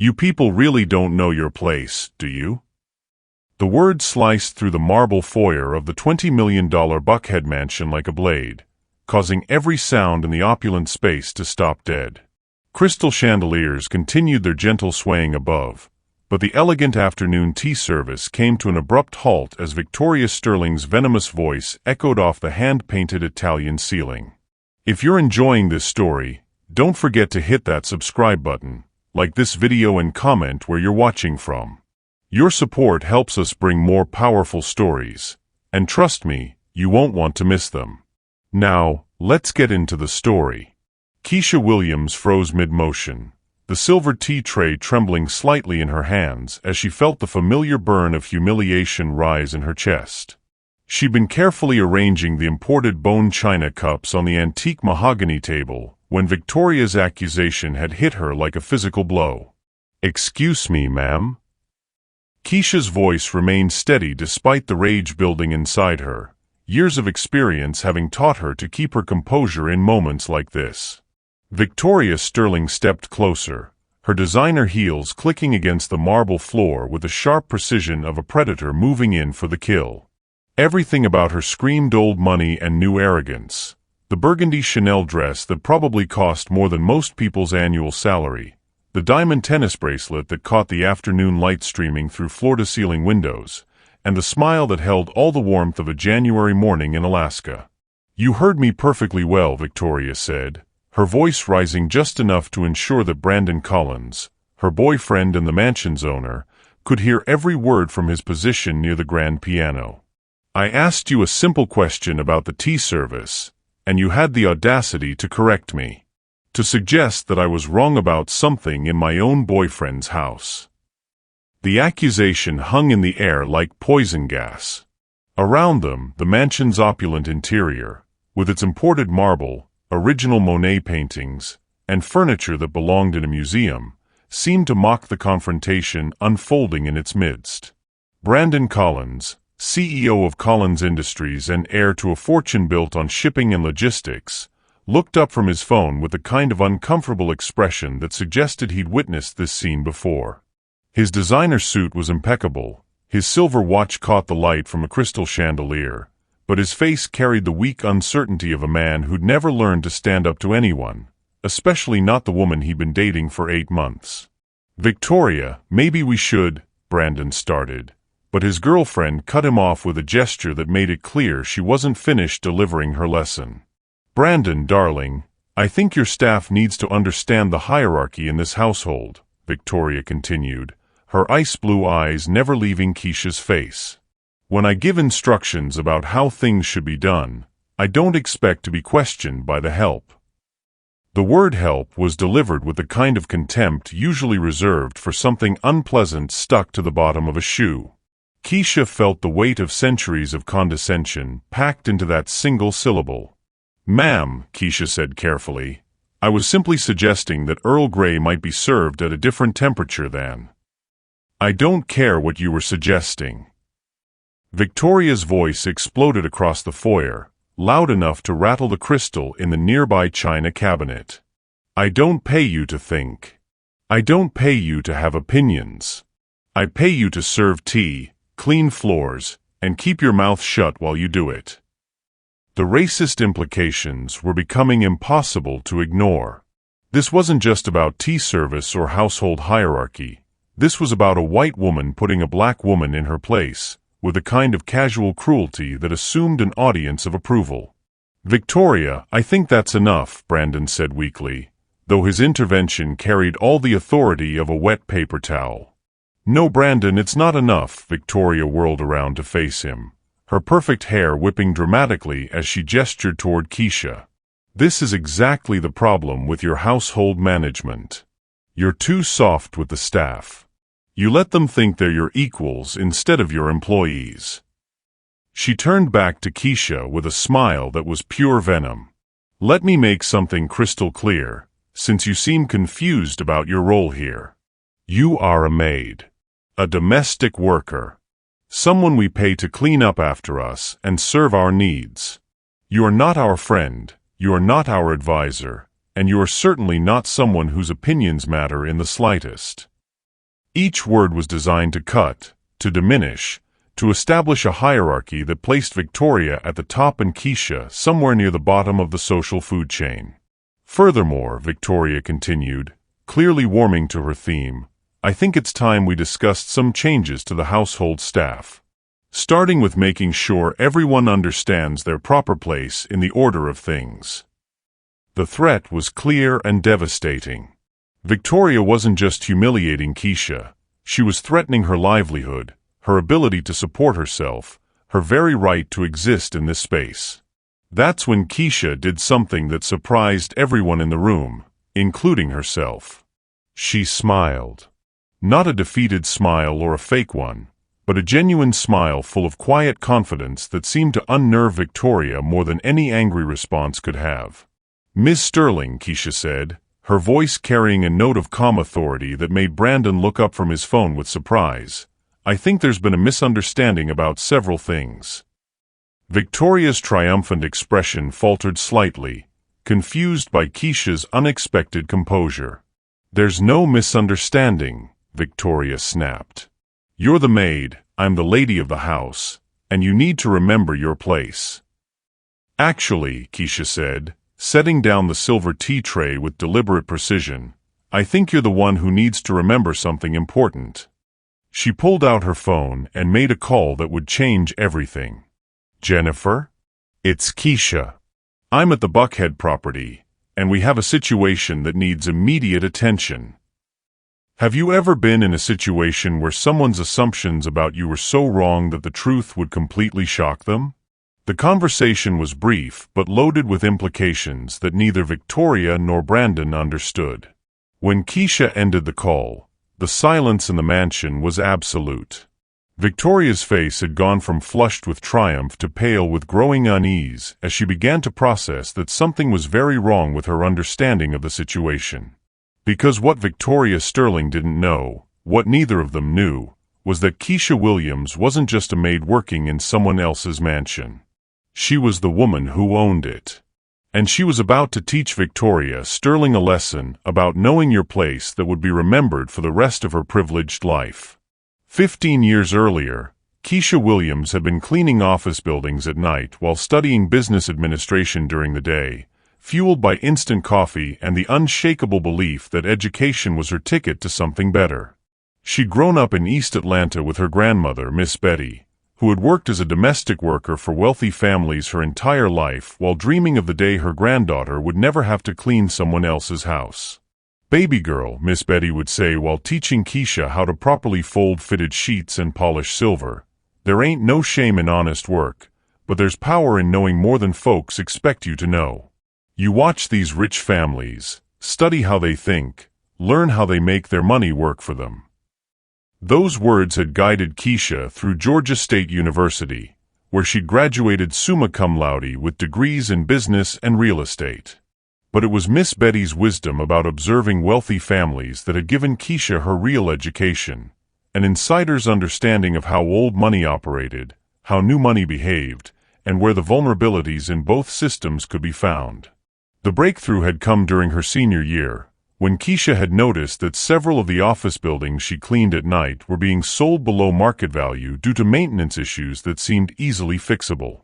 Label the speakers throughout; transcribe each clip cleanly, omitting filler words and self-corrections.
Speaker 1: You people really don't know your place, do you? The word sliced through the marble foyer of the $20 million Buckhead mansion like a blade, causing every sound in the opulent space to stop dead. Crystal chandeliers continued their gentle swaying above, but the elegant afternoon tea service came to an abrupt halt as Victoria Sterling's venomous voice echoed off the hand-painted Italian ceiling. If you're enjoying this story, don't forget to hit that subscribe button, like this video, and comment where you're watching from. Your support helps us bring more powerful stories, and trust me, you won't want to miss them. Now, let's get into the story. Keisha Williams froze mid-motion, the silver tea tray trembling slightly in her hands as she felt the familiar burn of humiliation rise in her chest. She'd been carefully arranging the imported bone china cups on the antique mahogany table when Victoria's accusation had hit her like a physical blow. "Excuse me, ma'am?" Keisha's voice remained steady despite the rage building inside her, years of experience having taught her to keep her composure in moments like this. Victoria Sterling stepped closer, her designer heels clicking against the marble floor with the sharp precision of a predator moving in for the kill. Everything about her screamed old money and new arrogance. The burgundy Chanel dress that probably cost more than most people's annual salary, the diamond tennis bracelet that caught the afternoon light streaming through floor-to-ceiling windows, and the smile that held all the warmth of a January morning in Alaska. "You heard me perfectly well," Victoria said, her voice rising just enough to ensure that Brandon Collins, her boyfriend and the mansion's owner, could hear every word from his position near the grand piano. "I asked you a simple question about the tea service, and you had the audacity to correct me. To suggest that I was wrong about something in my own boyfriend's house." The accusation hung in the air like poison gas. Around them, the mansion's opulent interior, with its imported marble, original Monet paintings, and furniture that belonged in a museum, seemed to mock the confrontation unfolding in its midst. Brandon Collins, CEO of Collins Industries and heir to a fortune built on shipping and logistics, looked up from his phone with a kind of uncomfortable expression that suggested he'd witnessed this scene before. His designer suit was impeccable, his silver watch caught the light from a crystal chandelier, but his face carried the weak uncertainty of a man who'd never learned to stand up to anyone, especially not the woman he'd been dating for 8 months. "Victoria, maybe we should," Brandon started, but his girlfriend cut him off with a gesture that made it clear she wasn't finished delivering her lesson. "Brandon, darling, I think your staff needs to understand the hierarchy in this household," Victoria continued, her ice-blue eyes never leaving Keisha's face. "When I give instructions about how things should be done, I don't expect to be questioned by the help." The word help was delivered with the kind of contempt usually reserved for something unpleasant stuck to the bottom of a shoe. Keisha felt the weight of centuries of condescension packed into that single syllable. "Ma'am," Keisha said carefully, "I was simply suggesting that Earl Grey might be served at a different temperature than—" "I don't care what you were suggesting." Victoria's voice exploded across the foyer, loud enough to rattle the crystal in the nearby china cabinet. "I don't pay you to think. I don't pay you to have opinions. I pay you to serve tea, clean floors, and keep your mouth shut while you do it." The racist implications were becoming impossible to ignore. This wasn't just about tea service or household hierarchy. This was about a white woman putting a black woman in her place, with a kind of casual cruelty that assumed an audience of approval. "Victoria, I think that's enough," Brandon said weakly, though his intervention carried all the authority of a wet paper towel. "No, Brandon, it's not enough." Victoria whirled around to face him, her perfect hair whipping dramatically as she gestured toward Keisha. "This is exactly the problem with your household management. You're too soft with the staff. You let them think they're your equals instead of your employees." She turned back to Keisha with a smile that was pure venom. "Let me make something crystal clear, since you seem confused about your role here. You are a maid. A domestic worker. Someone we pay to clean up after us and serve our needs. You are not our friend, you are not our advisor, and you are certainly not someone whose opinions matter in the slightest." Each word was designed to cut, to diminish, to establish a hierarchy that placed Victoria at the top and Keisha somewhere near the bottom of the social food chain. Furthermore, Victoria continued, clearly warming to her theme, I think it's time we discussed some changes to the household staff. Starting with making sure everyone understands their proper place in the order of things. The threat was clear and devastating. Victoria wasn't just humiliating Keisha, she was threatening her livelihood, her ability to support herself, her very right to exist in this space. That's when Keisha did something that surprised everyone in the room, including herself. She smiled. Not a defeated smile or a fake one, but a genuine smile full of quiet confidence that seemed to unnerve Victoria more than any angry response could have. Ms. Sterling, Keisha said, her voice carrying a note of calm authority that made Brandon look up from his phone with surprise. I think there's been a misunderstanding about several things. Victoria's triumphant expression faltered slightly, confused by Keisha's unexpected composure. There's no misunderstanding, Victoria snapped. You're the maid, I'm the lady of the house, and you need to remember your place. Actually, Keisha said, setting down the silver tea tray with deliberate precision, I think you're the one who needs to remember something important. She pulled out her phone and made a call that would change everything. Jennifer? It's Keisha. I'm at the Buckhead property, and we have a situation that needs immediate attention. Have you ever been in a situation where someone's assumptions about you were so wrong that the truth would completely shock them? The conversation was brief but loaded with implications that neither Victoria nor Brandon understood. When Keisha ended the call, the silence in the mansion was absolute. Victoria's face had gone from flushed with triumph to pale with growing unease as she began to process that something was very wrong with her understanding of the situation. Because what Victoria Sterling didn't know, what neither of them knew, was that Keisha Williams wasn't just a maid working in someone else's mansion. She was the woman who owned it. And she was about to teach Victoria Sterling a lesson about knowing your place that would be remembered for the rest of her privileged life. 15 years earlier, Keisha Williams had been cleaning office buildings at night while studying business administration during the day, fueled by instant coffee and the unshakable belief that education was her ticket to something better. She'd grown up in East Atlanta with her grandmother, Miss Betty, who had worked as a domestic worker for wealthy families her entire life while dreaming of the day her granddaughter would never have to clean someone else's house. Baby girl, Miss Betty would say while teaching Keisha how to properly fold fitted sheets and polish silver, there ain't no shame in honest work, but there's power in knowing more than folks expect you to know. You watch these rich families, study how they think, learn how they make their money work for them. Those words had guided Keisha through Georgia State University, where she'd graduated summa cum laude with degrees in business and real estate. But it was Miss Betty's wisdom about observing wealthy families that had given Keisha her real education, an insider's understanding of how old money operated, how new money behaved, and where the vulnerabilities in both systems could be found. The breakthrough had come during her senior year, when Keisha had noticed that several of the office buildings she cleaned at night were being sold below market value due to maintenance issues that seemed easily fixable.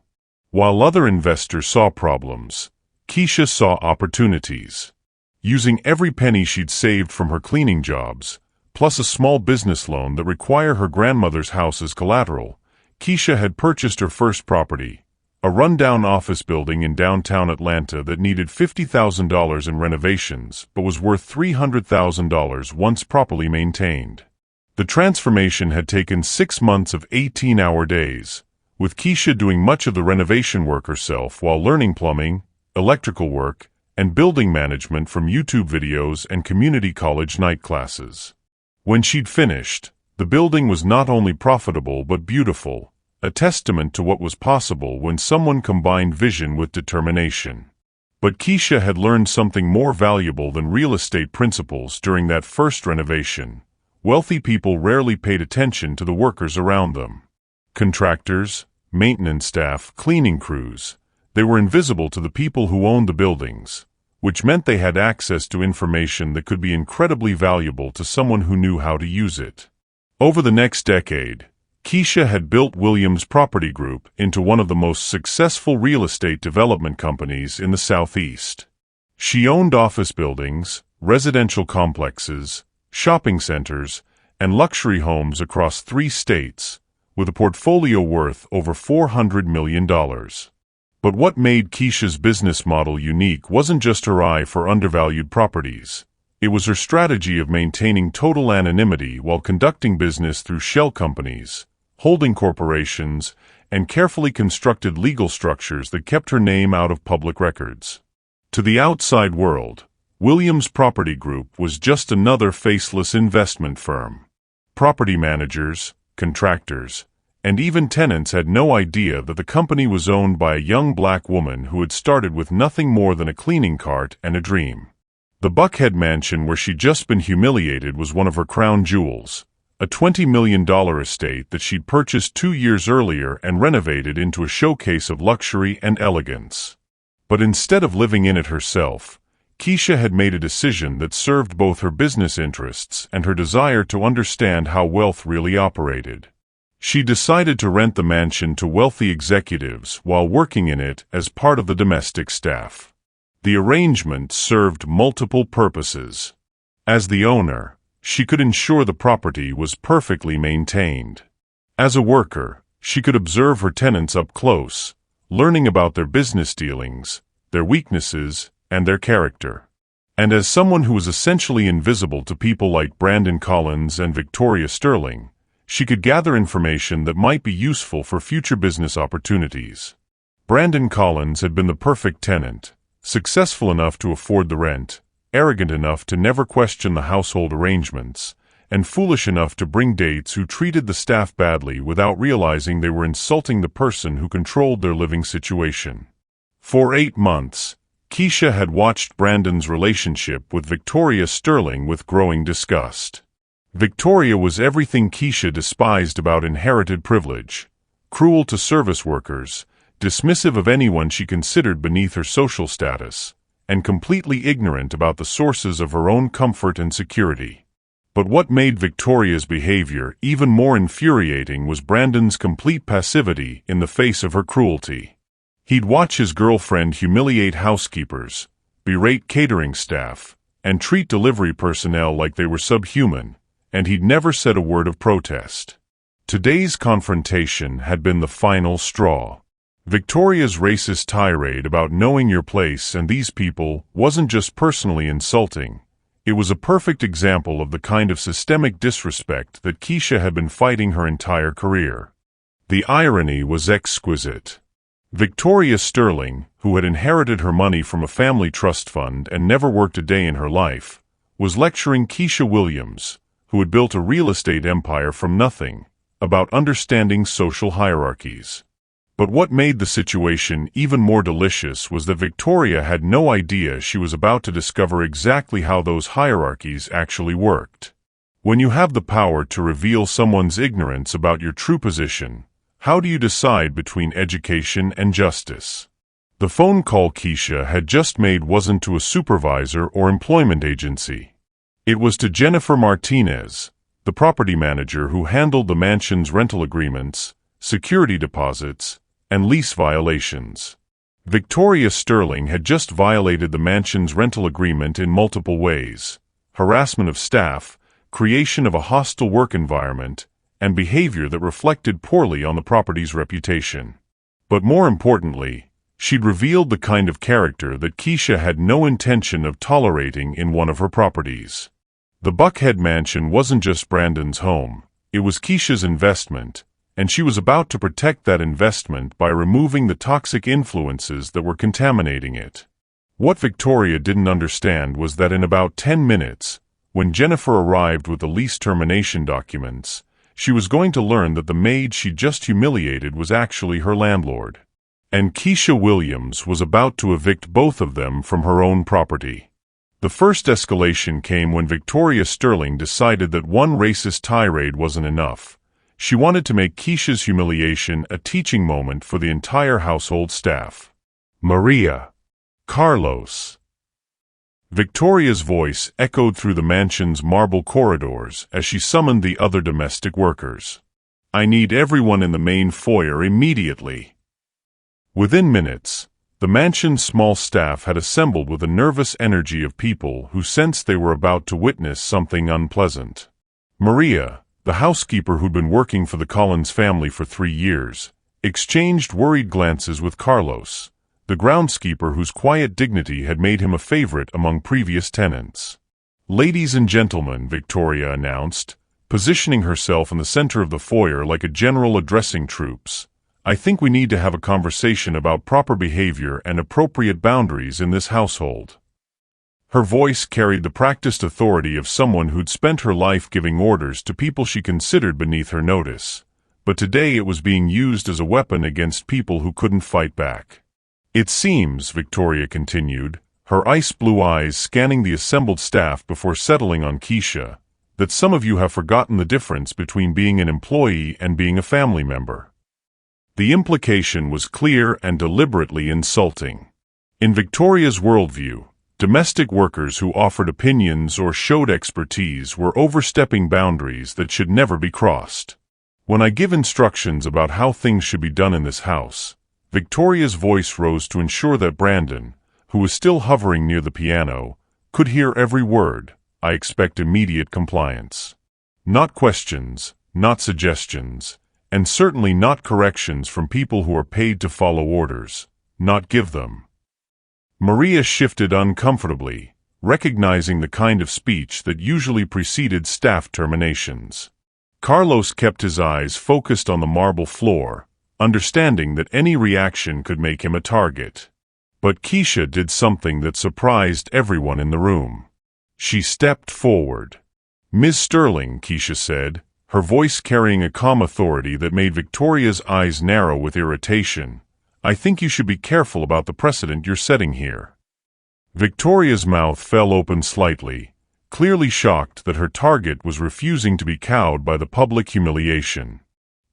Speaker 1: While other investors saw problems, Keisha saw opportunities. Using every penny she'd saved from her cleaning jobs, plus a small business loan that required her grandmother's house as collateral, Keisha had purchased her first property, a rundown office building in downtown Atlanta that needed $50,000 in renovations but was worth $300,000 once properly maintained. The transformation had taken 6 months of 18-hour days, with Keisha doing much of the renovation work herself while learning plumbing, electrical work, and building management from YouTube videos and community college night classes. When she'd finished, the building was not only profitable but beautiful, a testament to what was possible when someone combined vision with determination. But Keisha had learned something more valuable than real estate principles during that first renovation. Wealthy people rarely paid attention to the workers around them. Contractors, maintenance staff, cleaning crews, they were invisible to the people who owned the buildings, which meant they had access to information that could be incredibly valuable to someone who knew how to use it. Over the next decade, Keisha had built Williams Property Group into one of the most successful real estate development companies in the Southeast. She owned office buildings, residential complexes, shopping centers, and luxury homes across 3 states, with a portfolio worth over $400 million. But what made Keisha's business model unique wasn't just her eye for undervalued properties. It was her strategy of maintaining total anonymity while conducting business through shell companies, holding corporations, and carefully constructed legal structures that kept her name out of public records. To the outside world, Williams Property Group was just another faceless investment firm. Property managers, contractors, and even tenants had no idea that the company was owned by a young black woman who had started with nothing more than a cleaning cart and a dream. The Buckhead mansion where she'd just been humiliated was one of her crown jewels, a $20 million estate that she'd purchased 2 years earlier and renovated into a showcase of luxury and elegance. But instead of living in it herself, Keisha had made a decision that served both her business interests and her desire to understand how wealth really operated. She decided to rent the mansion to wealthy executives while working in it as part of the domestic staff. The arrangement served multiple purposes. As the owner, she could ensure the property was perfectly maintained. As a worker, she could observe her tenants up close, learning about their business dealings, their weaknesses, and their character. And as someone who was essentially invisible to people like Brandon Collins and Victoria Sterling, she could gather information that might be useful for future business opportunities. Brandon Collins had been the perfect tenant, successful enough to afford the rent, arrogant enough to never question the household arrangements, and foolish enough to bring dates who treated the staff badly without realizing they were insulting the person who controlled their living situation. For 8 months, Keisha had watched Brandon's relationship with Victoria Sterling with growing disgust. Victoria was everything Keisha despised about inherited privilege: cruel to service workers, dismissive of anyone she considered beneath her social status, and completely ignorant about the sources of her own comfort and security. But what made Victoria's behavior even more infuriating was Brandon's complete passivity in the face of her cruelty. He'd watch his girlfriend humiliate housekeepers, berate catering staff, and treat delivery personnel like they were subhuman, and he'd never said a word of protest. Today's confrontation had been the final straw. Victoria's racist tirade about knowing your place and these people wasn't just personally insulting. It was a perfect example of the kind of systemic disrespect that Keisha had been fighting her entire career. The irony was exquisite. Victoria Sterling, who had inherited her money from a family trust fund and never worked a day in her life, was lecturing Keisha Williams, who had built a real estate empire from nothing, about understanding social hierarchies. But what made the situation even more delicious was that Victoria had no idea she was about to discover exactly how those hierarchies actually worked. When you have the power to reveal someone's ignorance about your true position, how do you decide between education and justice? The phone call Keisha had just made wasn't to a supervisor or employment agency. It was to Jennifer Martinez, the property manager who handled the mansion's rental agreements, security deposits, and lease violations. Victoria Sterling had just violated the mansion's rental agreement in multiple ways: harassment of staff, creation of a hostile work environment, and behavior that reflected poorly on the property's reputation. But more importantly, she'd revealed the kind of character that Keisha had no intention of tolerating in one of her properties. The Buckhead mansion wasn't just Brandon's home, it was Keisha's investment, and she was about to protect that investment by removing the toxic influences that were contaminating it. What Victoria didn't understand was that in about 10 minutes, when Jennifer arrived with the lease termination documents, she was going to learn that the maid she'd just humiliated was actually her landlord. And Keisha Williams was about to evict both of them from her own property. The first escalation came when Victoria Sterling decided that one racist tirade wasn't enough. She wanted to make Keisha's humiliation a teaching moment for the entire household staff. Maria, Carlos, Victoria's voice echoed through the mansion's marble corridors as she summoned the other domestic workers. "I need everyone in the main foyer immediately." Within minutes, the mansion's small staff had assembled with a nervous energy of people who sensed they were about to witness something unpleasant. Maria, the housekeeper who'd been working for the Collins family for 3 years, exchanged worried glances with Carlos, the groundskeeper whose quiet dignity had made him a favorite among previous tenants. "Ladies and gentlemen," Victoria announced, positioning herself in the center of the foyer like a general addressing troops, "I think we need to have a conversation about proper behavior and appropriate boundaries in this household." Her voice carried the practiced authority of someone who'd spent her life giving orders to people she considered beneath her notice, but today it was being used as a weapon against people who couldn't fight back. "It seems," Victoria continued, her ice-blue eyes scanning the assembled staff before settling on Keisha, "that some of you have forgotten the difference between being an employee and being a family member." The implication was clear and deliberately insulting. In Victoria's worldview, domestic workers who offered opinions or showed expertise were overstepping boundaries that should never be crossed. "When I give instructions about how things should be done in this house," Victoria's voice rose to ensure that Brandon, who was still hovering near the piano, could hear every word, "I expect immediate compliance. Not questions, not suggestions, and certainly not corrections from people who are paid to follow orders, not give them." Maria shifted uncomfortably, recognizing the kind of speech that usually preceded staff terminations. Carlos kept his eyes focused on the marble floor, understanding that any reaction could make him a target. But Keisha did something that surprised everyone in the room. She stepped forward. "Ms. Sterling," Keisha said, her voice carrying a calm authority that made Victoria's eyes narrow with irritation, "I think you should be careful about the precedent you're setting here." Victoria's mouth fell open slightly, clearly shocked that her target was refusing to be cowed by the public humiliation.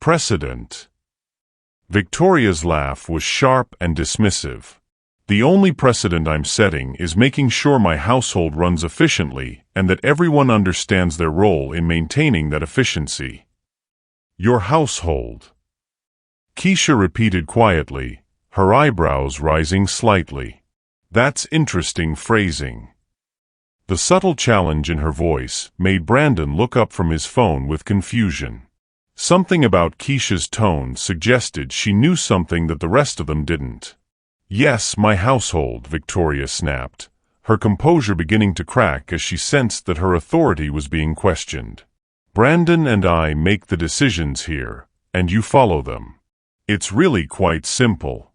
Speaker 1: "Precedent?" Victoria's laugh was sharp and dismissive. "The only precedent I'm setting is making sure my household runs efficiently and that everyone understands their role in maintaining that efficiency." "Your household," Keisha repeated quietly, her eyebrows rising slightly. "That's interesting phrasing." The subtle challenge in her voice made Brandon look up from his phone with confusion. Something about Keisha's tone suggested she knew something that the rest of them didn't. "Yes, my household," Victoria snapped, her composure beginning to crack as she sensed that her authority was being questioned. "Brandon and I make the decisions here, and you follow them. It's really quite simple."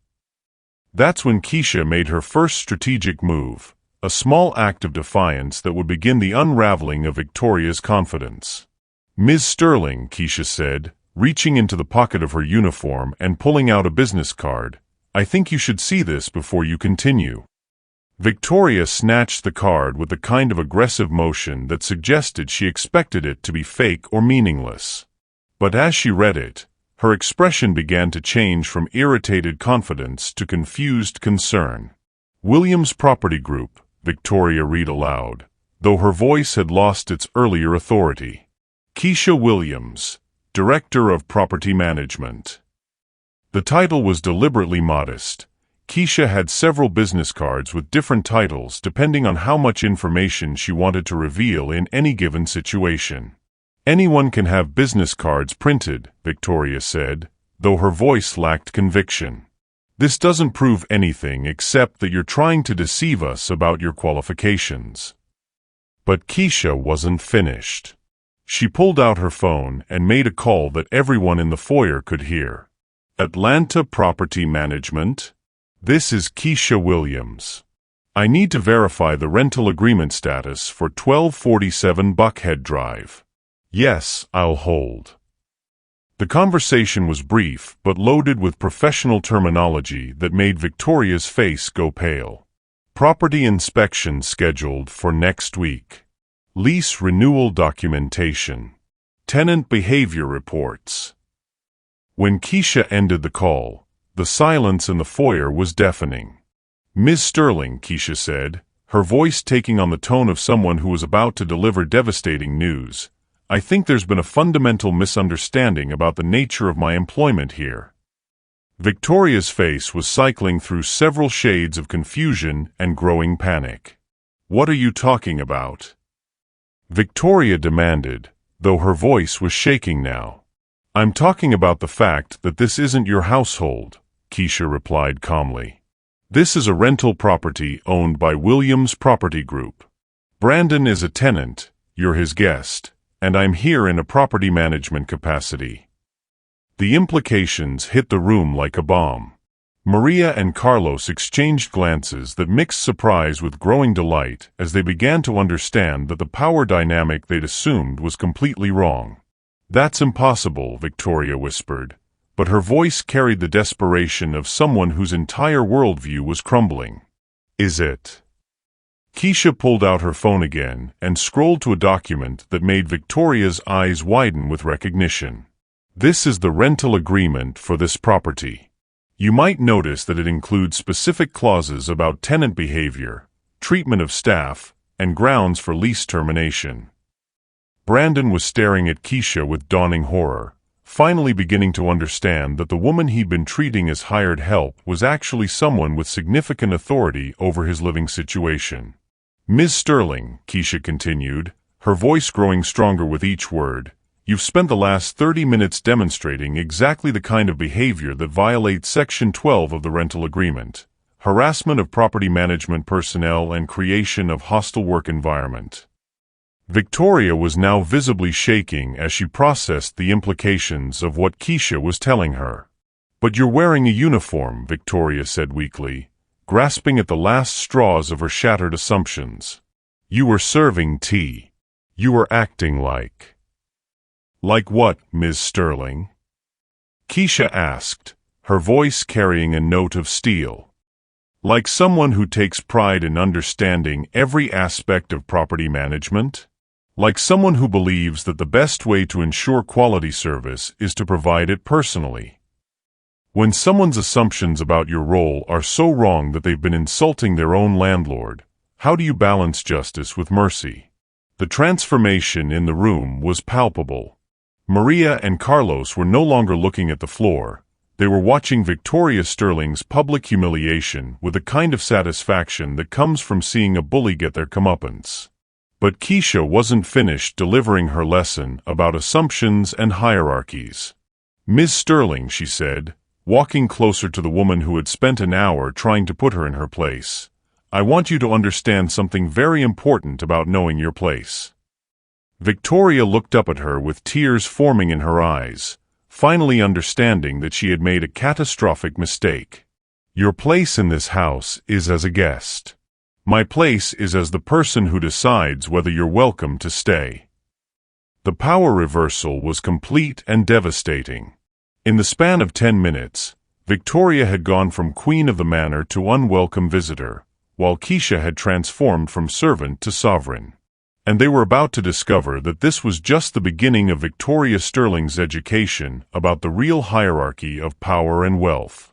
Speaker 1: That's when Keisha made her first strategic move, a small act of defiance that would begin the unraveling of Victoria's confidence. "Ms. Sterling," Keisha said, reaching into the pocket of her uniform and pulling out a business card, "I think you should see this before you continue." Victoria snatched the card with the kind of aggressive motion that suggested she expected it to be fake or meaningless. But as she read it, her expression began to change from irritated confidence to confused concern. "Williams Property Group," Victoria read aloud, though her voice had lost its earlier authority. "Keisha Williams, Director of Property Management." The title was deliberately modest. Keisha had several business cards with different titles depending on how much information she wanted to reveal in any given situation. "Anyone can have business cards printed," Victoria said, though her voice lacked conviction. "This doesn't prove anything except that you're trying to deceive us about your qualifications." But Keisha wasn't finished. She pulled out her phone and made a call that everyone in the foyer could hear. "Atlanta Property Management. This is Keisha Williams. I need to verify the rental agreement status for 1247 Buckhead Drive. Yes, I'll hold." The conversation was brief but loaded with professional terminology that made Victoria's face go pale. "Property inspection scheduled for next week. Lease renewal documentation. Tenant behavior reports." When Keisha ended the call, the silence in the foyer was deafening. "Ms. Sterling," Keisha said, her voice taking on the tone of someone who was about to deliver devastating news. "I think there's been a fundamental misunderstanding about the nature of my employment here." Victoria's face was cycling through several shades of confusion and growing panic. "What are you talking about?" Victoria demanded, though her voice was shaking now. "I'm talking about the fact that this isn't your household," Keisha replied calmly. "This is a rental property owned by Williams Property Group. Brandon is a tenant, you're his guest, and I'm here in a property management capacity." The implications hit the room like a bomb. Maria and Carlos exchanged glances that mixed surprise with growing delight as they began to understand that the power dynamic they'd assumed was completely wrong. "That's impossible," Victoria whispered, but her voice carried the desperation of someone whose entire worldview was crumbling. "Is it?" Keisha pulled out her phone again and scrolled to a document that made Victoria's eyes widen with recognition. "This is the rental agreement for this property. You might notice that it includes specific clauses about tenant behavior, treatment of staff, and grounds for lease termination." Brandon was staring at Keisha with dawning horror, finally beginning to understand that the woman he'd been treating as hired help was actually someone with significant authority over his living situation. "Ms. Sterling," Keisha continued, her voice growing stronger with each word, "you've spent the last 30 minutes demonstrating exactly the kind of behavior that violates Section 12 of the rental agreement: harassment of property management personnel and creation of hostile work environment." Victoria was now visibly shaking as she processed the implications of what Keisha was telling her. "But you're wearing a uniform," Victoria said weakly, grasping at the last straws of her shattered assumptions. "You were serving tea. You were acting like—" "Like what, Ms. Sterling?" Keisha asked, her voice carrying a note of steel. "Like someone who takes pride in understanding every aspect of property management? Like someone who believes that the best way to ensure quality service is to provide it personally. When someone's assumptions about your role are so wrong that they've been insulting their own landlord, how do you balance justice with mercy?" The transformation in the room was palpable. Maria and Carlos were no longer looking at the floor. They were watching Victoria Sterling's public humiliation with the kind of satisfaction that comes from seeing a bully get their comeuppance. But Keisha wasn't finished delivering her lesson about assumptions and hierarchies. "Ms. Sterling," she said, walking closer to the woman who had spent an hour trying to put her in her place, "I want you to understand something very important about knowing your place." Victoria looked up at her with tears forming in her eyes, finally understanding that she had made a catastrophic mistake. "Your place in this house is as a guest. My place is as the person who decides whether you're welcome to stay." The power reversal was complete and devastating. In the span of 10 minutes, Victoria had gone from queen of the manor to unwelcome visitor, while Keisha had transformed from servant to sovereign. And they were about to discover that this was just the beginning of Victoria Sterling's education about the real hierarchy of power and wealth.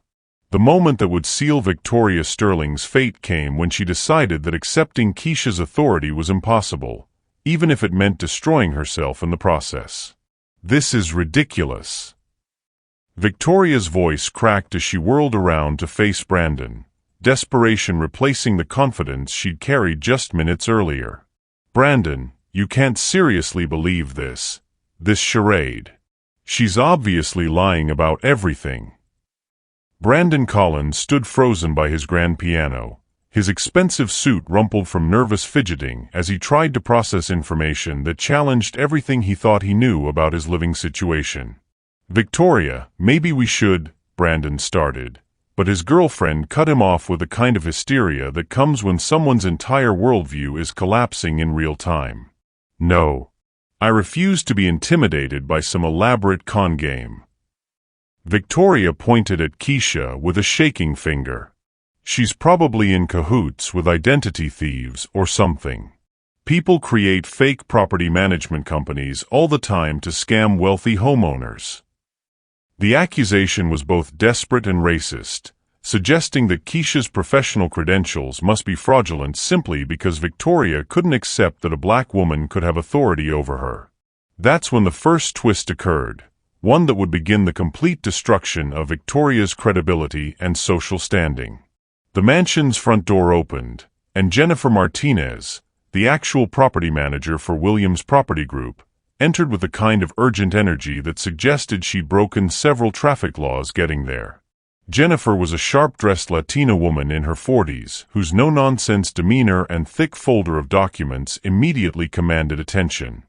Speaker 1: The moment that would seal Victoria Sterling's fate came when she decided that accepting Keisha's authority was impossible, even if it meant destroying herself in the process. "This is ridiculous." Victoria's voice cracked as she whirled around to face Brandon, desperation replacing the confidence she'd carried just minutes earlier. "Brandon, you can't seriously believe this charade. She's obviously lying about everything." Brandon Collins stood frozen by his grand piano, his expensive suit rumpled from nervous fidgeting as he tried to process information that challenged everything he thought he knew about his living situation. "Victoria, maybe we should," Brandon started, but his girlfriend cut him off with the kind of hysteria that comes when someone's entire worldview is collapsing in real time. "No. I refuse to be intimidated by some elaborate con game." Victoria pointed at Keisha with a shaking finger. "She's probably in cahoots with identity thieves or something. People create fake property management companies all the time to scam wealthy homeowners." The accusation was both desperate and racist, suggesting that Keisha's professional credentials must be fraudulent simply because Victoria couldn't accept that a black woman could have authority over her. That's when the first twist occurred, one that would begin the complete destruction of Victoria's credibility and social standing. The mansion's front door opened, and Jennifer Martinez, the actual property manager for Williams Property Group, entered with a kind of urgent energy that suggested she'd broken several traffic laws getting there. Jennifer was a sharp-dressed Latina woman in her 40s, whose no-nonsense demeanor and thick folder of documents immediately commanded attention.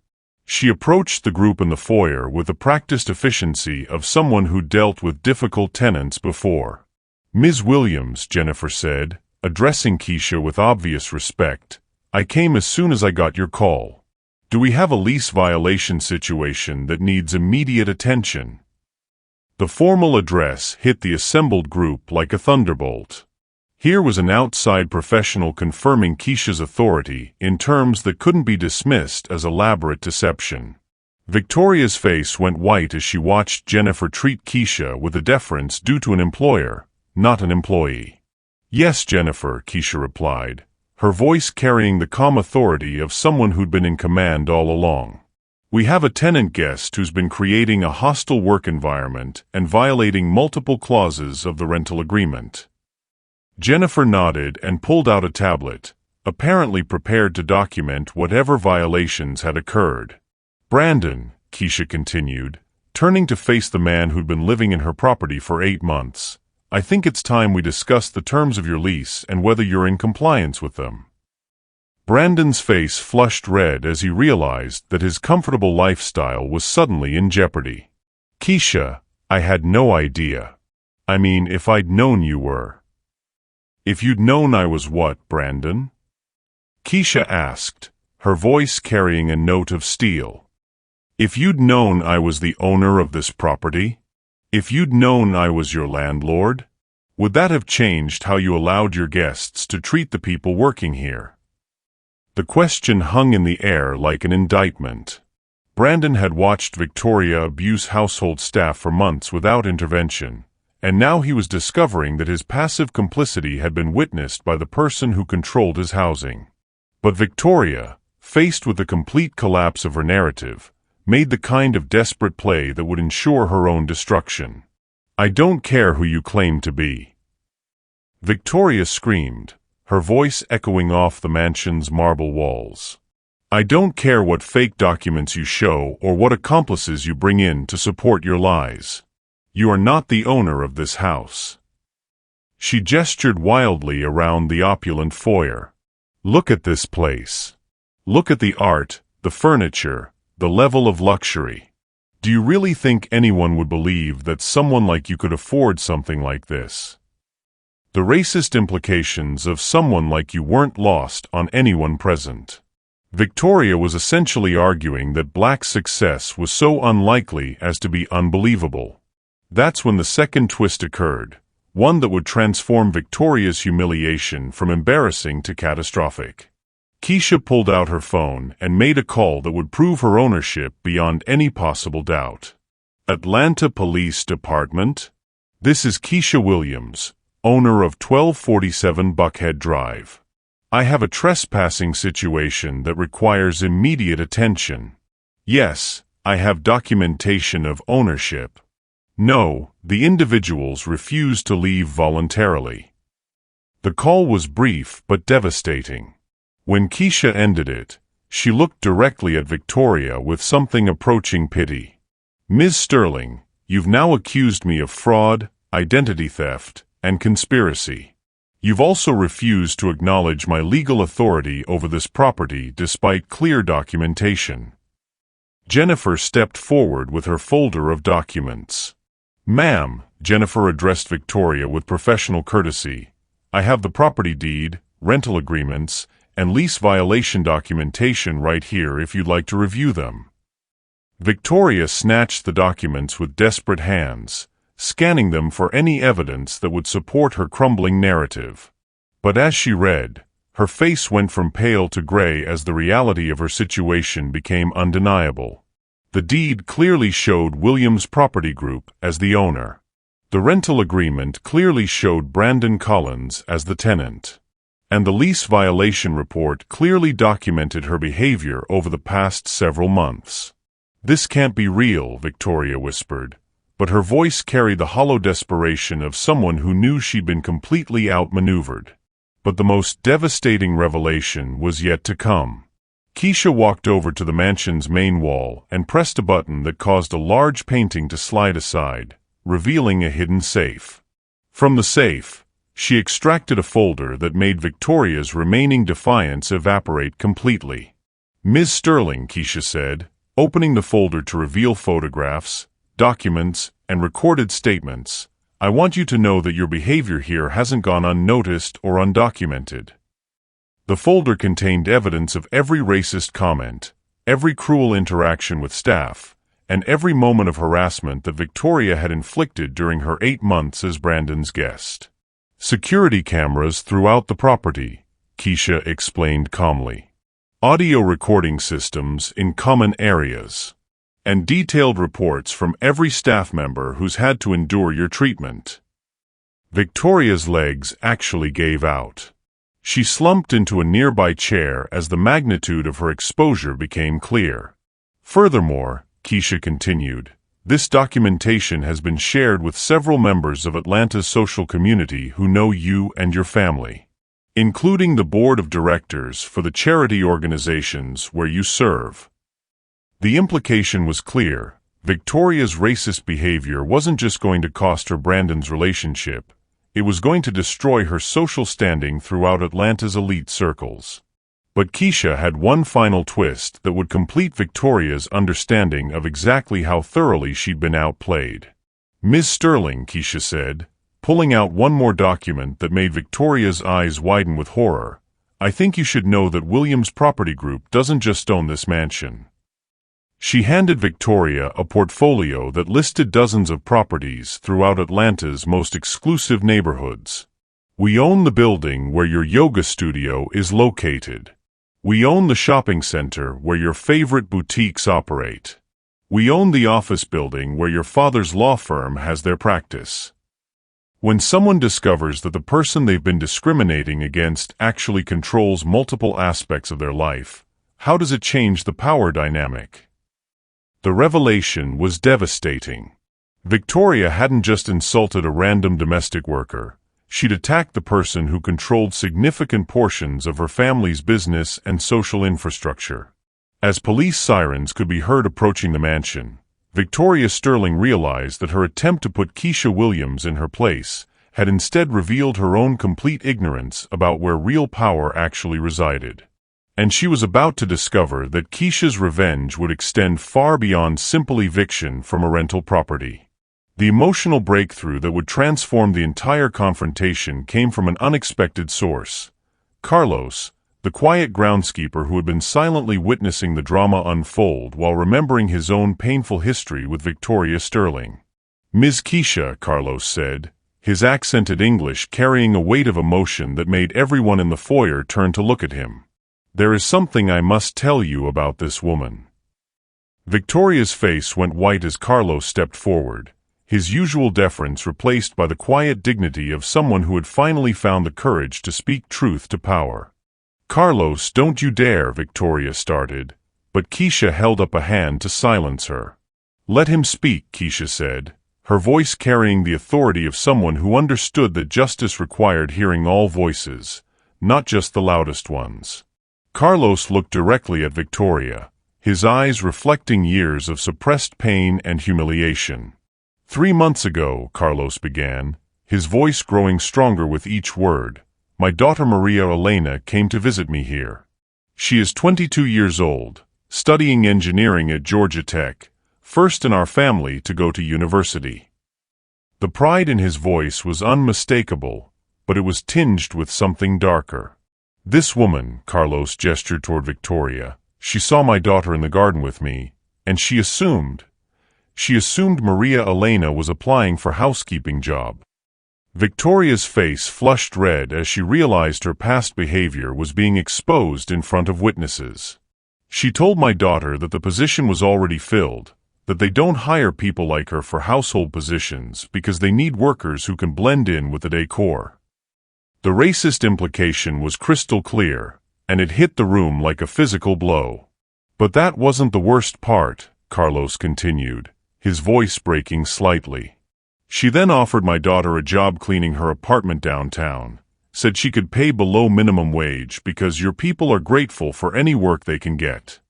Speaker 1: She approached the group in the foyer with the practiced efficiency of someone who'd dealt with difficult tenants before. "Ms. Williams," Jennifer said, addressing Keisha with obvious respect, "I came as soon as I got your call. Do we have a lease violation situation that needs immediate attention?" The formal address hit the assembled group like a thunderbolt. Here was an outside professional confirming Keisha's authority in terms that couldn't be dismissed as elaborate deception. Victoria's face went white as she watched Jennifer treat Keisha with a deference due to an employer, not an employee. "Yes, Jennifer," Keisha replied, her voice carrying the calm authority of someone who'd been in command all along. "We have a tenant guest who's been creating a hostile work environment and violating multiple clauses of the rental agreement." Jennifer nodded and pulled out a tablet, apparently prepared to document whatever violations had occurred. "Brandon," Keisha continued, turning to face the man who'd been living in her property for 8 months, "I think it's time we discuss the terms of your lease and whether you're in compliance with them." Brandon's face flushed red as he realized that his comfortable lifestyle was suddenly in jeopardy. "Keisha, I had no idea. I mean, if I'd known you were." "If you'd known I was what, Brandon?" Keisha asked, her voice carrying a note of steel. "If you'd known I was the owner of this property? If you'd known I was your landlord? Would that have changed how you allowed your guests to treat the people working here?" The question hung in the air like an indictment. Brandon had watched Victoria abuse household staff for months without intervention, and now he was discovering that his passive complicity had been witnessed by the person who controlled his housing. But Victoria, faced with the complete collapse of her narrative, made the kind of desperate play that would ensure her own destruction. "I don't care who you claim to be." Victoria screamed, her voice echoing off the mansion's marble walls. "I don't care what fake documents you show or what accomplices you bring in to support your lies. You are not the owner of this house." She gestured wildly around the opulent foyer. "Look at this place. Look at the art, the furniture, the level of luxury. Do you really think anyone would believe that someone like you could afford something like this? The racist implications of someone like you weren't lost on anyone present." Victoria was essentially arguing that black success was so unlikely as to be unbelievable. That's when the second twist occurred, one that would transform Victoria's humiliation from embarrassing to catastrophic. Keisha pulled out her phone and made a call that would prove her ownership beyond any possible doubt. "Atlanta Police Department? This is Keisha Williams, owner of 1247 Buckhead Drive. I have a trespassing situation that requires immediate attention. Yes, I have documentation of ownership. No, the individuals refused to leave voluntarily." The call was brief but devastating. When Keisha ended it, she looked directly at Victoria with something approaching pity. "Ms. Sterling, you've now accused me of fraud, identity theft, and conspiracy. You've also refused to acknowledge my legal authority over this property despite clear documentation." Jennifer stepped forward with her folder of documents. "Ma'am," Jennifer addressed Victoria with professional courtesy, "I have the property deed, rental agreements, and lease violation documentation right here if you'd like to review them." Victoria snatched the documents with desperate hands, scanning them for any evidence that would support her crumbling narrative. But as she read, her face went from pale to gray as the reality of her situation became undeniable. The deed clearly showed Williams Property Group as the owner. The rental agreement clearly showed Brandon Collins as the tenant, and the lease violation report clearly documented her behavior over the past several months. "This can't be real," Victoria whispered, but her voice carried the hollow desperation of someone who knew she'd been completely outmaneuvered. But the most devastating revelation was yet to come. Keisha walked over to the mansion's main wall and pressed a button that caused a large painting to slide aside, revealing a hidden safe. From the safe, she extracted a folder that made Victoria's remaining defiance evaporate completely. "Ms. Sterling," Keisha said, opening the folder to reveal photographs, documents, and recorded statements, "I want you to know that your behavior here hasn't gone unnoticed or undocumented." The folder contained evidence of every racist comment, every cruel interaction with staff, and every moment of harassment that Victoria had inflicted during her 8 months as Brandon's guest. "Security cameras throughout the property," Keisha explained calmly. "Audio recording systems in common areas, and detailed reports from every staff member who's had to endure your treatment." Victoria's legs actually gave out. She slumped into a nearby chair as the magnitude of her exposure became clear. "Furthermore," Keisha continued, "this documentation has been shared with several members of Atlanta's social community who know you and your family, including the board of directors for the charity organizations where you serve." The implication was clear. Victoria's racist behavior wasn't just going to cost her Brandon's relationship, it was going to destroy her social standing throughout Atlanta's elite circles. But Keisha had one final twist that would complete Victoria's understanding of exactly how thoroughly she'd been outplayed. "Ms. Sterling," Keisha said, pulling out one more document that made Victoria's eyes widen with horror, "I think you should know that Williams Property Group doesn't just own this mansion." She handed Victoria a portfolio that listed dozens of properties throughout Atlanta's most exclusive neighborhoods. "We own the building where your yoga studio is located. We own the shopping center where your favorite boutiques operate. We own the office building where your father's law firm has their practice." When someone discovers that the person they've been discriminating against actually controls multiple aspects of their life, how does it change the power dynamic? The revelation was devastating. Victoria hadn't just insulted a random domestic worker. She'd attacked the person who controlled significant portions of her family's business and social infrastructure. As police sirens could be heard approaching the mansion, Victoria Sterling realized that her attempt to put Keisha Williams in her place had instead revealed her own complete ignorance about where real power actually resided. And she was about to discover that Keisha's revenge would extend far beyond simple eviction from a rental property. The emotional breakthrough that would transform the entire confrontation came from an unexpected source. Carlos, the quiet groundskeeper who had been silently witnessing the drama unfold while remembering his own painful history with Victoria Sterling. "Ms. Keisha," Carlos said, his accented English carrying a weight of emotion that made everyone in the foyer turn to look at him. "There is something I must tell you about this woman." Victoria's face went white as Carlos stepped forward, his usual deference replaced by the quiet dignity of someone who had finally found the courage to speak truth to power. "Carlos, don't you dare," Victoria started, but Keisha held up a hand to silence her. "Let him speak," Keisha said, her voice carrying the authority of someone who understood that justice required hearing all voices, not just the loudest ones. Carlos looked directly at Victoria, his eyes reflecting years of suppressed pain and humiliation. "3 months ago," Carlos began, his voice growing stronger with each word, "my daughter Maria Elena came to visit me here. She is 22 years old, studying engineering at Georgia Tech, first in our family to go to university." The pride in his voice was unmistakable, but it was tinged with something darker. "This woman," Carlos gestured toward Victoria, "she saw my daughter in the garden with me, and she assumed Maria Elena was applying for housekeeping job." Victoria's face flushed red as she realized her past behavior was being exposed in front of witnesses. "She told my daughter that the position was already filled, that they don't hire people like her for household positions because they need workers who can blend in with the decor. The racist implication was crystal clear, and it hit the room like a physical blow. But that wasn't the worst part, Carlos continued, his voice breaking slightly. She then offered my daughter a job cleaning her apartment downtown, said she could pay below minimum wage because your people are grateful for any work they can get.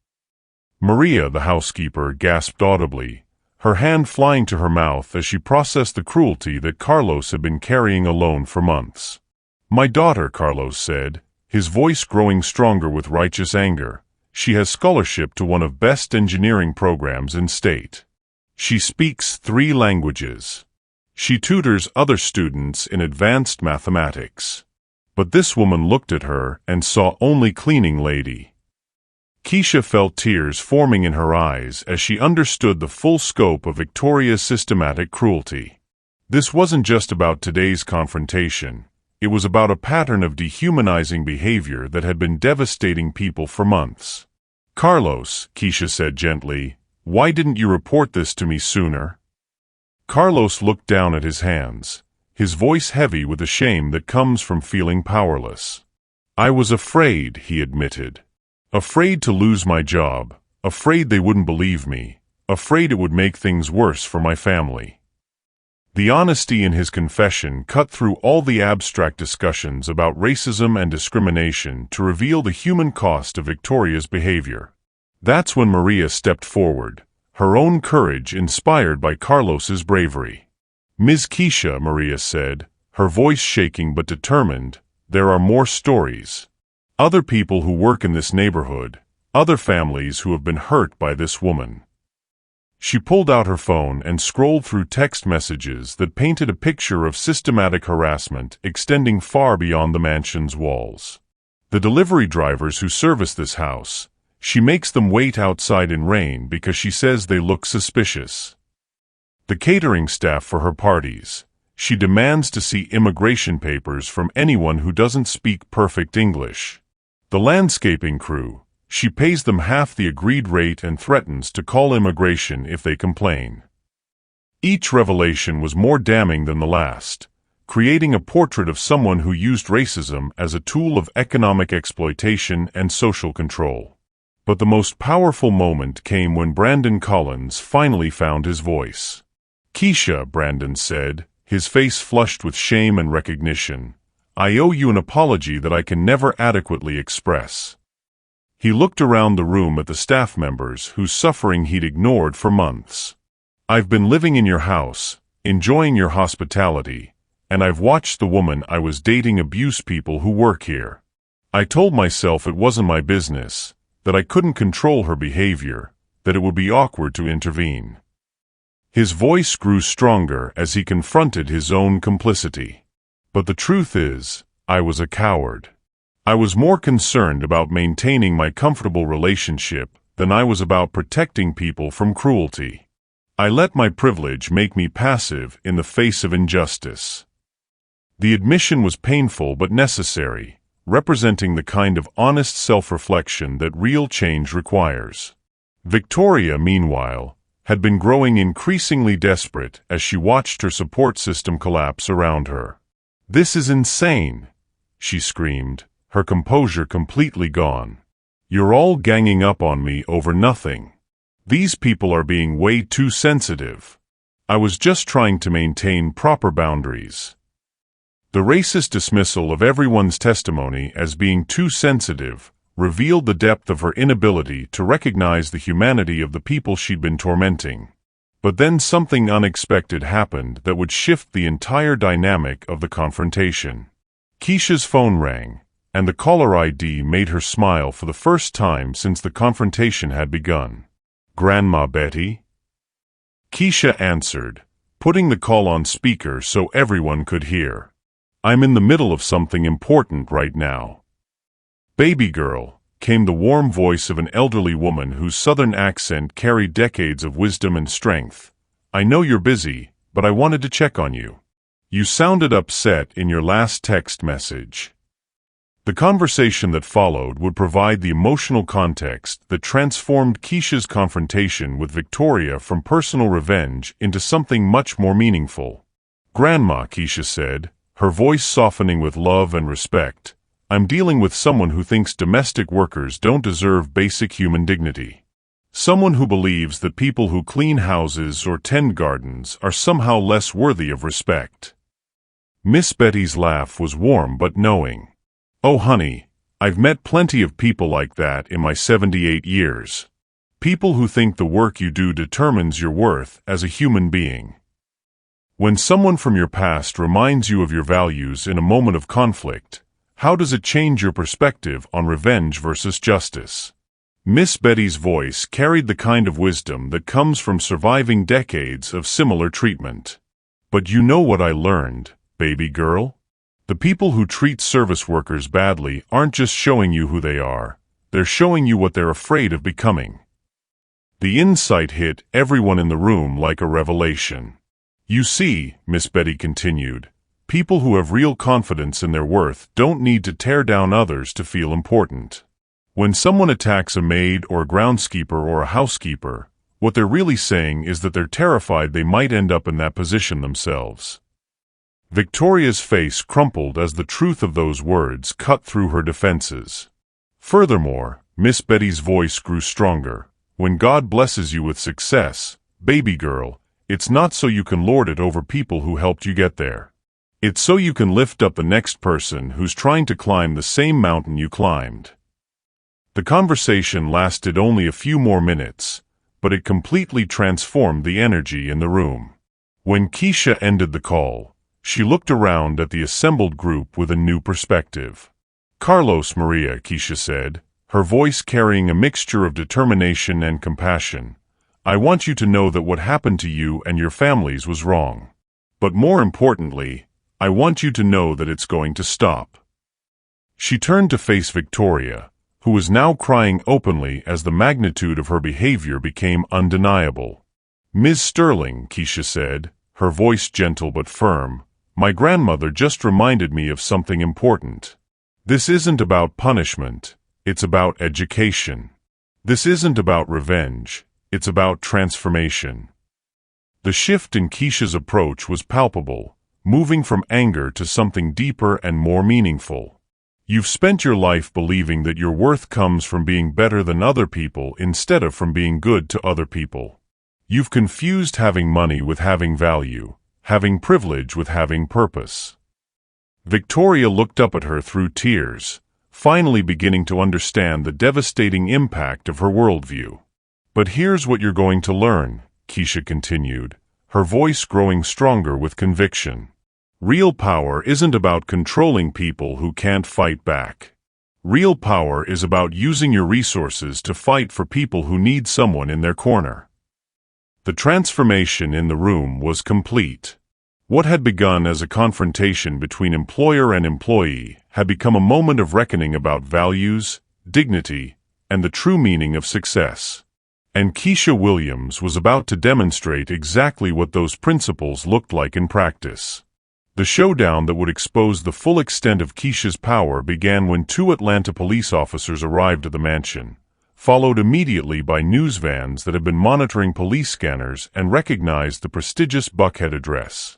Speaker 1: Maria, the housekeeper, gasped audibly, her hand flying to her mouth as she processed the cruelty that Carlos had been carrying alone for months. My daughter, Carlos said, his voice growing stronger with righteous anger. She has scholarship to one of best engineering programs in state. She speaks 3 languages. She tutors other students in advanced mathematics. But this woman looked at her and saw only cleaning lady. Keisha felt tears forming in her eyes as she understood the full scope of Victoria's systematic cruelty. This wasn't just about today's confrontation. It was about a pattern of dehumanizing behavior that had been devastating people for months. Carlos, Keisha said gently, why didn't you report this to me sooner? Carlos looked down at his hands, his voice heavy with the shame that comes from feeling powerless. I was afraid, he admitted. Afraid to lose my job, afraid they wouldn't believe me, afraid it would make things worse for my family. The honesty in his confession cut through all the abstract discussions about racism and discrimination to reveal the human cost of Victoria's behavior. That's when Maria stepped forward, her own courage inspired by Carlos's bravery. Ms. Keisha, Maria said, her voice shaking but determined, there are more stories. Other people who work in this neighborhood, other families who have been hurt by this woman. She pulled out her phone and scrolled through text messages that painted a picture of systematic harassment extending far beyond the mansion's walls. The delivery drivers who service this house, she makes them wait outside in rain because she says they look suspicious. The catering staff for her parties, she demands to see immigration papers from anyone who doesn't speak perfect English. The landscaping crew, she pays them half the agreed rate and threatens to call immigration if they complain. Each revelation was more damning than the last, creating a portrait of someone who used racism as a tool of economic exploitation and social control. But the most powerful moment came when Brandon Collins finally found his voice. Keisha, Brandon said, his face flushed with shame and recognition, I owe you an apology that I can never adequately express. He looked around the room at the staff members whose suffering he'd ignored for months. I've been living in your house, enjoying your hospitality, and I've watched the woman I was dating abuse people who work here. I told myself it wasn't my business, that I couldn't control her behavior, that it would be awkward to intervene. His voice grew stronger as he confronted his own complicity. But the truth is, I was a coward. I was more concerned about maintaining my comfortable relationship than I was about protecting people from cruelty. I let my privilege make me passive in the face of injustice. The admission was painful but necessary, representing the kind of honest self-reflection that real change requires. Victoria, meanwhile, had been growing increasingly desperate as she watched her support system collapse around her. This is insane, she screamed, her composure completely gone. You're all ganging up on me over nothing. These people are being way too sensitive. I was just trying to maintain proper boundaries. The racist dismissal of everyone's testimony as being too sensitive revealed the depth of her inability to recognize the humanity of the people she'd been tormenting. But then something unexpected happened that would shift the entire dynamic of the confrontation. Keisha's phone rang, and the caller ID made her smile for the first time since the confrontation had begun. Grandma Betty? Keisha answered, putting the call on speaker so everyone could hear. I'm in the middle of something important right now. Baby girl, came the warm voice of an elderly woman whose southern accent carried decades of wisdom and strength. I know you're busy, but I wanted to check on you. You sounded upset in your last text message. The conversation that followed would provide the emotional context that transformed Keisha's confrontation with Victoria from personal revenge into something much more meaningful. "Grandma," Keisha said, her voice softening with love and respect, "I'm dealing with someone who thinks domestic workers don't deserve basic human dignity. Someone who believes that people who clean houses or tend gardens are somehow less worthy of respect." Miss Betty's laugh was warm but knowing. "Oh honey, I've met plenty of people like that in my 78 years. People who think the work you do determines your worth as a human being. When someone from your past reminds you of your values in a moment of conflict, how does it change your perspective on revenge versus justice?" Miss Betty's voice carried the kind of wisdom that comes from surviving decades of similar treatment. "But you know what I learned, baby girl? The people who treat service workers badly aren't just showing you who they are, they're showing you what they're afraid of becoming." The insight hit everyone in the room like a revelation. "You see," Miss Betty continued, "people who have real confidence in their worth don't need to tear down others to feel important. When someone attacks a maid or a groundskeeper or a housekeeper, what they're really saying is that they're terrified they might end up in that position themselves." Victoria's face crumpled as the truth of those words cut through her defenses. Furthermore, Miss Betty's voice grew stronger. "When God blesses you with success, baby girl, it's not so you can lord it over people who helped you get there. It's so you can lift up the next person who's trying to climb the same mountain you climbed." The conversation lasted only a few more minutes, but it completely transformed the energy in the room. When Keisha ended the call, she looked around at the assembled group with a new perspective. "Carlos Maria," Keisha said, her voice carrying a mixture of determination and compassion, "I want you to know that what happened to you and your families was wrong. But more importantly, I want you to know that it's going to stop." She turned to face Victoria, who was now crying openly as the magnitude of her behavior became undeniable. "Ms. Sterling," Keisha said, her voice gentle but firm, "my grandmother just reminded me of something important. This isn't about punishment, it's about education. This isn't about revenge, it's about transformation." The shift in Keisha's approach was palpable, moving from anger to something deeper and more meaningful. "You've spent your life believing that your worth comes from being better than other people instead of from being good to other people. You've confused having money with having value, having privilege with having purpose." Victoria looked up at her through tears, finally beginning to understand the devastating impact of her worldview. "But here's what you're going to learn," Keisha continued, her voice growing stronger with conviction. "Real power isn't about controlling people who can't fight back. Real power is about using your resources to fight for people who need someone in their corner." The transformation in the room was complete. What had begun as a confrontation between employer and employee had become a moment of reckoning about values, dignity, and the true meaning of success. And Keisha Williams was about to demonstrate exactly what those principles looked like in practice. The showdown that would expose the full extent of Keisha's power began when 2 Atlanta police officers arrived at the mansion, followed immediately by news vans that had been monitoring police scanners and recognized the prestigious Buckhead address.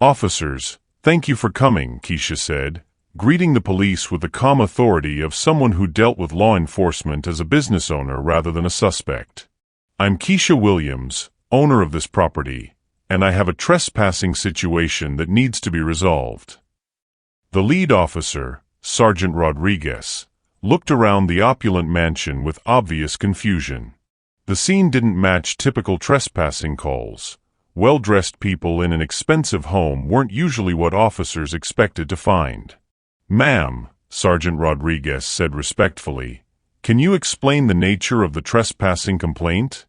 Speaker 1: "Officers, thank you for coming," Keisha said, greeting the police with the calm authority of someone who dealt with law enforcement as a business owner rather than a suspect. "I'm Keisha Williams, owner of this property, and I have a trespassing situation that needs to be resolved." The lead officer, Sergeant Rodriguez, looked around the opulent mansion with obvious confusion. The scene didn't match typical trespassing calls. Well-dressed people in an expensive home weren't usually what officers expected to find. "Ma'am," Sergeant Rodriguez said respectfully, "can you explain the nature of the trespassing complaint?"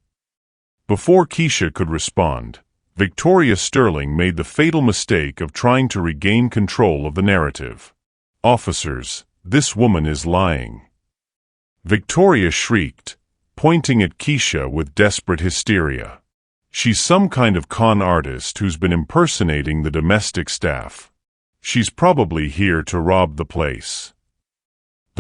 Speaker 1: Before Keisha could respond, Victoria Sterling made the fatal mistake of trying to regain control of the narrative. "Officers, this woman is lying." Victoria shrieked, pointing at Keisha with desperate hysteria. "She's some kind of con artist who's been impersonating the domestic staff. She's probably here to rob the place."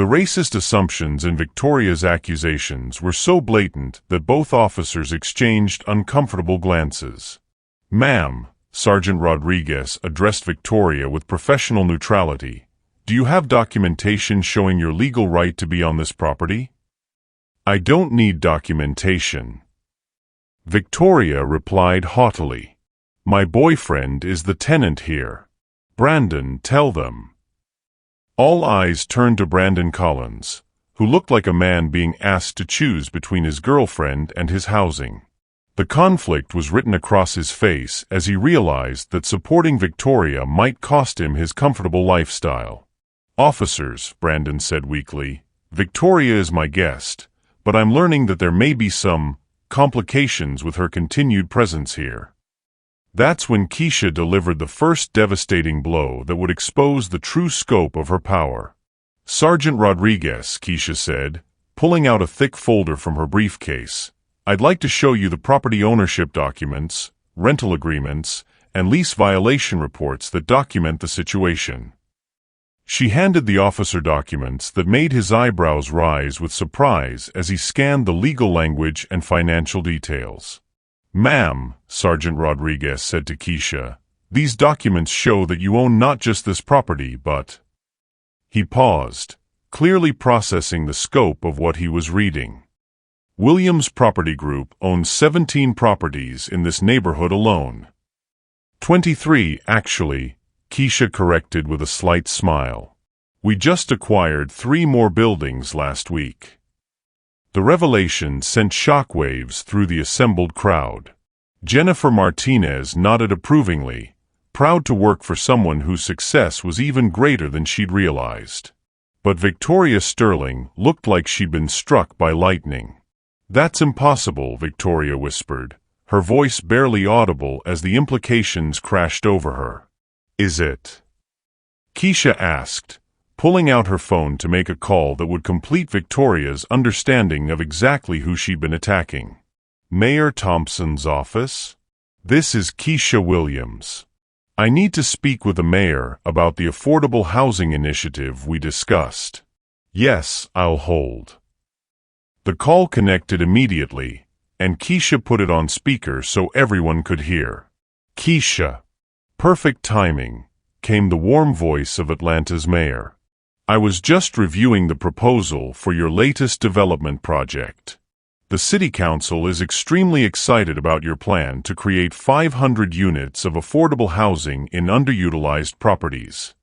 Speaker 1: The racist assumptions in Victoria's accusations were so blatant that both officers exchanged uncomfortable glances. "Ma'am," Sergeant Rodriguez addressed Victoria with professional neutrality, "do you have documentation showing your legal right to be on this property?" "I don't need documentation," Victoria replied haughtily. "My boyfriend is the tenant here. Brandon, tell them." All eyes turned to Brandon Collins, who looked like a man being asked to choose between his girlfriend and his housing. The conflict was written across his face as he realized that supporting Victoria might cost him his comfortable lifestyle. "Officers," Brandon said weakly, "Victoria is my guest, but I'm learning that there may be some complications with her continued presence here." That's when Keisha delivered the first devastating blow that would expose the true scope of her power. "Sergeant Rodriguez," Keisha said, pulling out a thick folder from her briefcase, "I'd like to show you the property ownership documents, rental agreements, and lease violation reports that document the situation." She handed the officer documents that made his eyebrows rise with surprise as he scanned the legal language and financial details. "Ma'am," Sergeant Rodriguez said to Keisha, "these documents show that you own not just this property but—" He paused, clearly processing the scope of what he was reading. "Williams Property Group owns 17 properties in this neighborhood alone." 23, actually, Keisha corrected with a slight smile. "We just acquired 3 more buildings last week." The revelation sent shockwaves through the assembled crowd. Jennifer Martinez nodded approvingly, proud to work for someone whose success was even greater than she'd realized. But Victoria Sterling looked like she'd been struck by lightning. "That's impossible," Victoria whispered, her voice barely audible as the implications crashed over her. "Is it?" Keisha asked, pulling out her phone to make a call that would complete Victoria's understanding of exactly who she'd been attacking. "Mayor Thompson's office? This is Keisha Williams. I need to speak with the mayor about the affordable housing initiative we discussed." "Yes, I'll hold." The call connected immediately, and Keisha put it on speaker so everyone could hear. "Keisha." Perfect timing, came the warm voice of Atlanta's mayor. "I was just reviewing the proposal for your latest development project. The City Council is extremely excited about your plan to create 500 units of affordable housing in underutilized properties."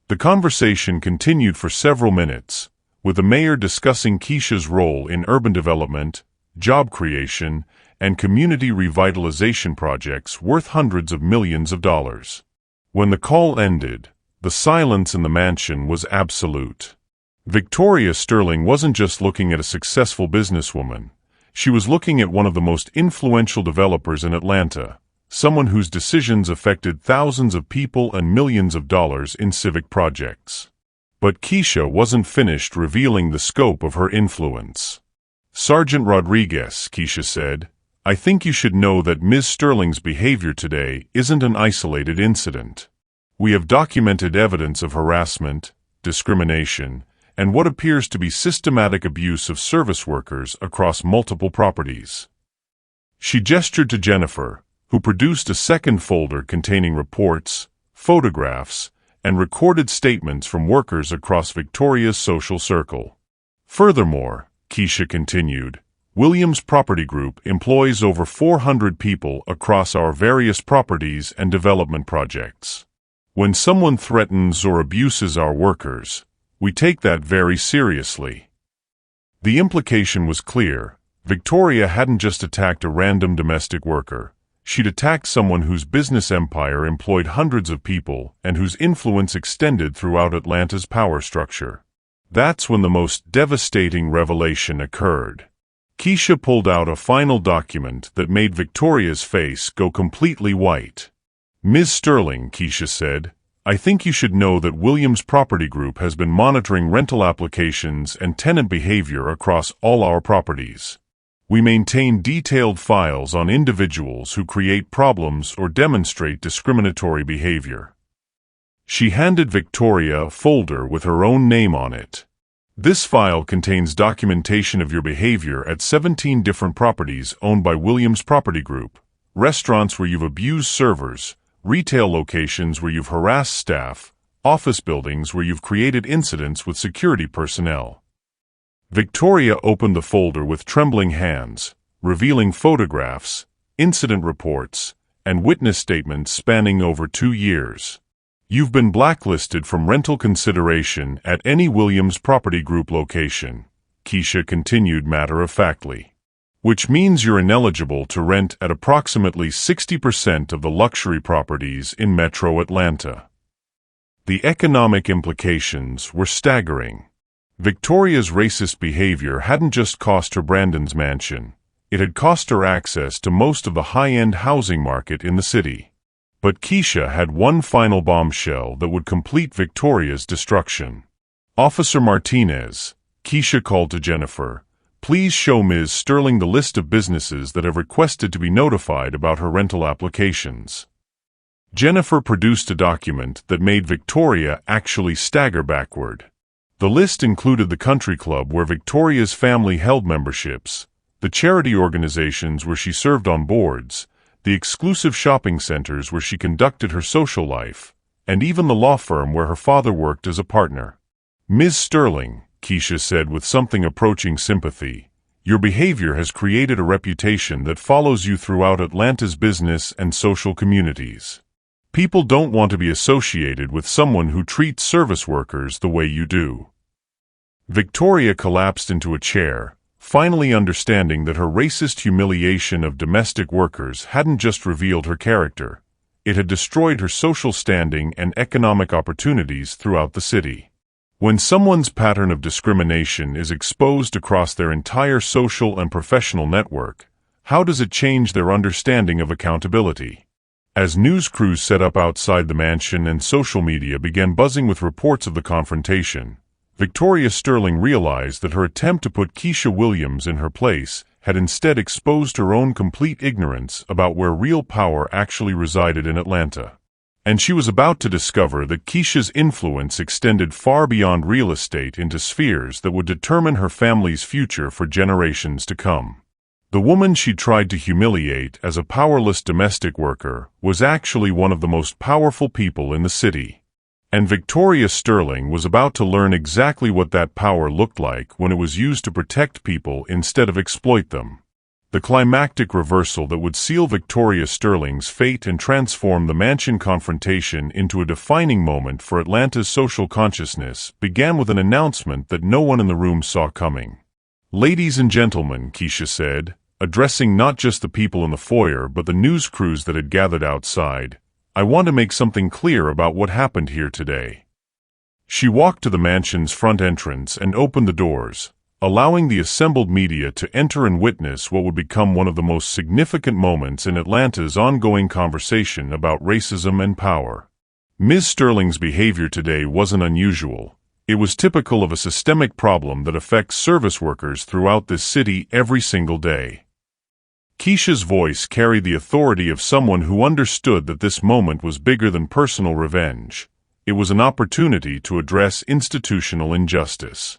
Speaker 1: The conversation continued for several minutes, with the mayor discussing Keisha's role in urban development, job creation, and community revitalization projects worth hundreds of millions of dollars. When the call ended, the silence in the mansion was absolute. Victoria Sterling wasn't just looking at a successful businesswoman. She was looking at one of the most influential developers in Atlanta, someone whose decisions affected thousands of people and millions of dollars in civic projects. But Keisha wasn't finished revealing the scope of her influence. "Sergeant Rodriguez," Keisha said, "I think you should know that Ms. Sterling's behavior today isn't an isolated incident. We have documented evidence of harassment, discrimination, and what appears to be systematic abuse of service workers across multiple properties." She gestured to Jennifer, who produced a second folder containing reports, photographs, and recorded statements from workers across Victoria's social circle. "Furthermore," Keisha continued, "Williams Property Group employs over 400 people across our various properties and development projects. When someone threatens or abuses our workers, we take that very seriously." The implication was clear. Victoria hadn't just attacked a random domestic worker. She'd attacked someone whose business empire employed hundreds of people and whose influence extended throughout Atlanta's power structure. That's when the most devastating revelation occurred. Keisha pulled out a final document that made Victoria's face go completely white. "Ms. Sterling," Keisha said, "I think you should know that Williams Property Group has been monitoring rental applications and tenant behavior across all our properties. We maintain detailed files on individuals who create problems or demonstrate discriminatory behavior." She handed Victoria a folder with her own name on it. This file contains documentation of your behavior at 17 different properties owned by Williams Property Group, restaurants where you've abused servers, retail locations where you've harassed staff, office buildings where you've created incidents with security personnel. Victoria opened the folder with trembling hands, revealing photographs, incident reports, and witness statements spanning over 2 years. You've been blacklisted from rental consideration at any Williams Property Group location, Keisha continued matter-of-factly. Which means you're ineligible to rent at approximately 60% of the luxury properties in Metro Atlanta. The economic implications were staggering. Victoria's racist behavior hadn't just cost her Brandon's mansion. It had cost her access to most of the high-end housing market in the city. But Keisha had one final bombshell that would complete Victoria's destruction. "Officer Martinez," Keisha called to Jennifer, "please show Ms. Sterling the list of businesses that have requested to be notified about her rental applications." Jennifer produced a document that made Victoria actually stagger backward. The list included the country club where Victoria's family held memberships, the charity organizations where she served on boards, the exclusive shopping centers where she conducted her social life, and even the law firm where her father worked as a partner. "Ms. Sterling," Keisha said with something approaching sympathy, "your behavior has created a reputation that follows you throughout Atlanta's business and social communities. People don't want to be associated with someone who treats service workers the way you do." Victoria collapsed into a chair, finally understanding that her racist humiliation of domestic workers hadn't just revealed her character, it had destroyed her social standing and economic opportunities throughout the city. When someone's pattern of discrimination is exposed across their entire social and professional network, how does it change their understanding of accountability? As news crews set up outside the mansion and social media began buzzing with reports of the confrontation, Victoria Sterling realized that her attempt to put Keisha Williams in her place had instead exposed her own complete ignorance about where real power actually resided in Atlanta. And she was about to discover that Keisha's influence extended far beyond real estate into spheres that would determine her family's future for generations to come. The woman she tried to humiliate as a powerless domestic worker was actually one of the most powerful people in the city. And Victoria Sterling was about to learn exactly what that power looked like when it was used to protect people instead of exploit them. The climactic reversal that would seal Victoria Sterling's fate and transform the mansion confrontation into a defining moment for Atlanta's social consciousness began with an announcement that no one in the room saw coming. "Ladies and gentlemen," Keisha said, addressing not just the people in the foyer but the news crews that had gathered outside, "I want to make something clear about what happened here today." She walked to the mansion's front entrance and opened the doors, allowing the assembled media to enter and witness what would become one of the most significant moments in Atlanta's ongoing conversation about racism and power. Ms. Sterling's behavior today wasn't unusual. It was typical of a systemic problem that affects service workers throughout this city every single day. Keisha's voice carried the authority of someone who understood that this moment was bigger than personal revenge. It was an opportunity to address institutional injustice.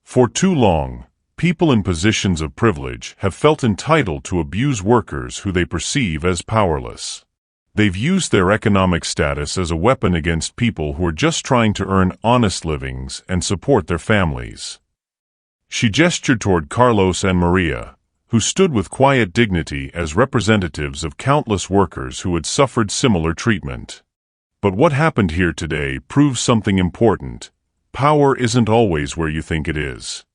Speaker 1: For too long, people in positions of privilege have felt entitled to abuse workers who they perceive as powerless. They've used their economic status as a weapon against people who are just trying to earn honest livings and support their families. She gestured toward Carlos and Maria, who stood with quiet dignity as representatives of countless workers who had suffered similar treatment. But what happened here today proves something important. Power isn't always where you think it is.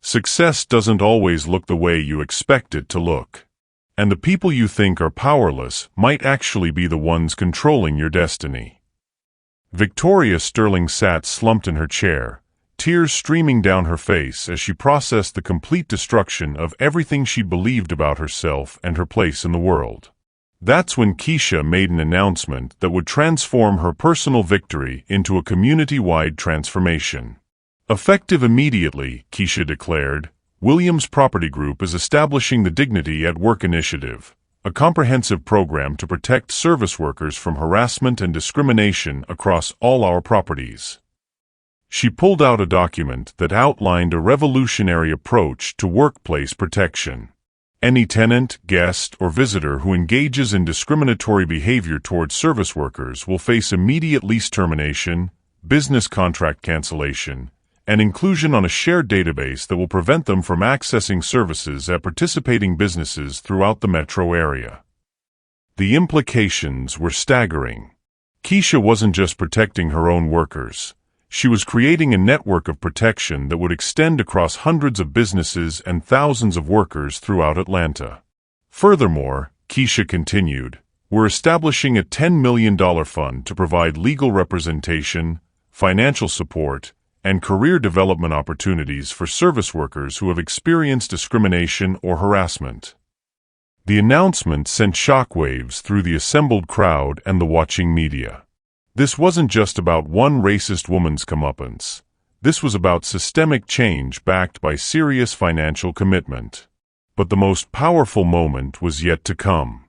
Speaker 1: Success doesn't always look the way you expect it to look. And the people you think are powerless might actually be the ones controlling your destiny. Victoria Sterling sat slumped in her chair, tears streaming down her face as she processed the complete destruction of everything she believed about herself and her place in the world. That's when Keisha made an announcement that would transform her personal victory into a community-wide transformation. Effective immediately, Keisha declared, Williams Property Group is establishing the Dignity at Work Initiative, a comprehensive program to protect service workers from harassment and discrimination across all our properties. She pulled out a document that outlined a revolutionary approach to workplace protection. Any tenant, guest, or visitor who engages in discriminatory behavior towards service workers will face immediate lease termination, business contract cancellation, and inclusion on a shared database that will prevent them from accessing services at participating businesses throughout the metro area. The implications were staggering. Keisha wasn't just protecting her own workers. She was creating a network of protection that would extend across hundreds of businesses and thousands of workers throughout Atlanta. Furthermore, Keisha continued, we're establishing a $10 million fund to provide legal representation, financial support, and career development opportunities for service workers who have experienced discrimination or harassment. The announcement sent shockwaves through the assembled crowd and the watching media. This wasn't just about one racist woman's comeuppance. This was about systemic change backed by serious financial commitment. But the most powerful moment was yet to come.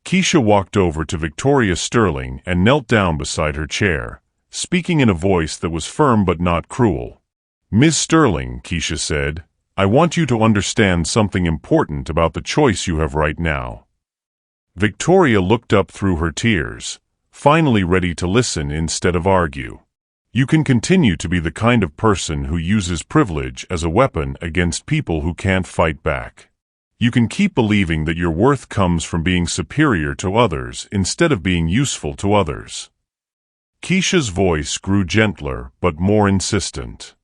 Speaker 1: Keisha walked over to Victoria Sterling and knelt down beside her chair, speaking in a voice that was firm but not cruel. Ms. Sterling, Keisha said, I want you to understand something important about the choice you have right now. Victoria looked up through her tears, finally ready to listen instead of argue. You can continue to be the kind of person who uses privilege as a weapon against people who can't fight back. You can keep believing that your worth comes from being superior to others instead of being useful to others. Keisha's voice grew gentler but more insistent.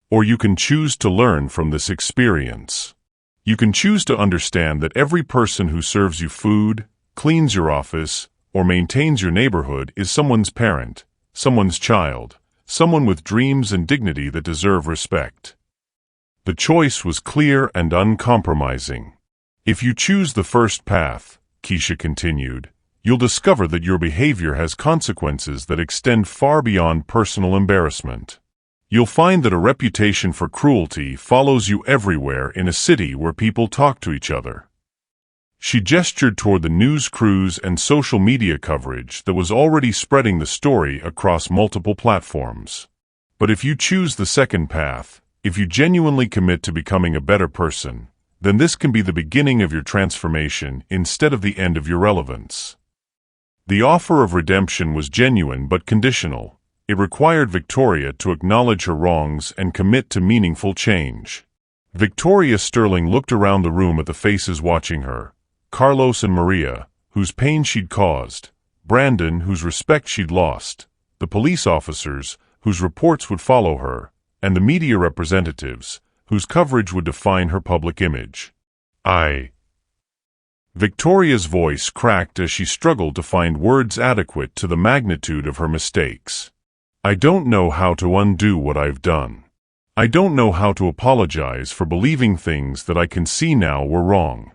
Speaker 1: Or you can choose to learn from this experience. You can choose to understand that every person who serves you food, cleans your office, or maintains your neighborhood is someone's parent, someone's child, someone with dreams and dignity that deserve respect. The choice was clear and uncompromising. If you choose the first path, Keisha continued, you'll discover that your behavior has consequences that extend far beyond personal embarrassment. You'll find that a reputation for cruelty follows you everywhere in a city where people talk to each other. She gestured toward the news crews and social media coverage that was already spreading the story across multiple platforms. But if you choose the second path, if you genuinely commit to becoming a better person, then this can be the beginning of your transformation instead of the end of your relevance. The offer of redemption was genuine but conditional. It required Victoria to acknowledge her wrongs and commit to meaningful change. Victoria Sterling looked around the room at the faces watching her. Carlos and Maria, whose pain she'd caused, Brandon, whose respect she'd lost, the police officers, whose reports would follow her, and the media representatives, whose coverage would define her public image. Victoria's voice cracked as she struggled to find words adequate to the magnitude of her mistakes. I don't know how to undo what I've done. I don't know how to apologize for believing things that I can see now were wrong.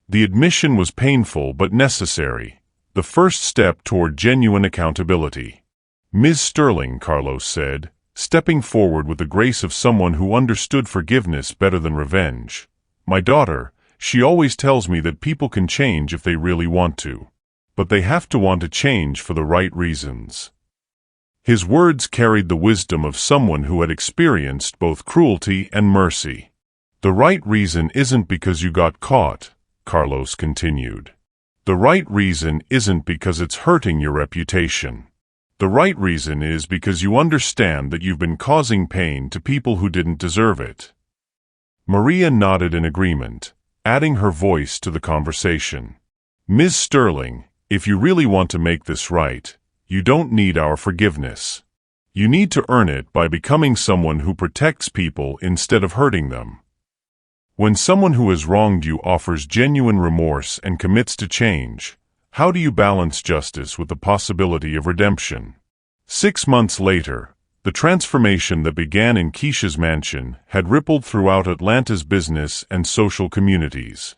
Speaker 1: The admission was painful but necessary, the first step toward genuine accountability. Ms. Sterling, Carlos said, stepping forward with the grace of someone who understood forgiveness better than revenge. My daughter, she always tells me that people can change if they really want to. But they have to want to change for the right reasons. His words carried the wisdom of someone who had experienced both cruelty and mercy. The right reason isn't because you got caught, Carlos continued. The right reason isn't because it's hurting your reputation. The right reason is because you understand that you've been causing pain to people who didn't deserve it. Maria nodded in agreement, adding her voice to the conversation. Ms. Sterling, if you really want to make this right, you don't need our forgiveness. You need to earn it by becoming someone who protects people instead of hurting them. When someone who has wronged you offers genuine remorse and commits to change, how do you balance justice with the possibility of redemption? 6 months later, the transformation that began in Keisha's mansion had rippled throughout Atlanta's business and social communities.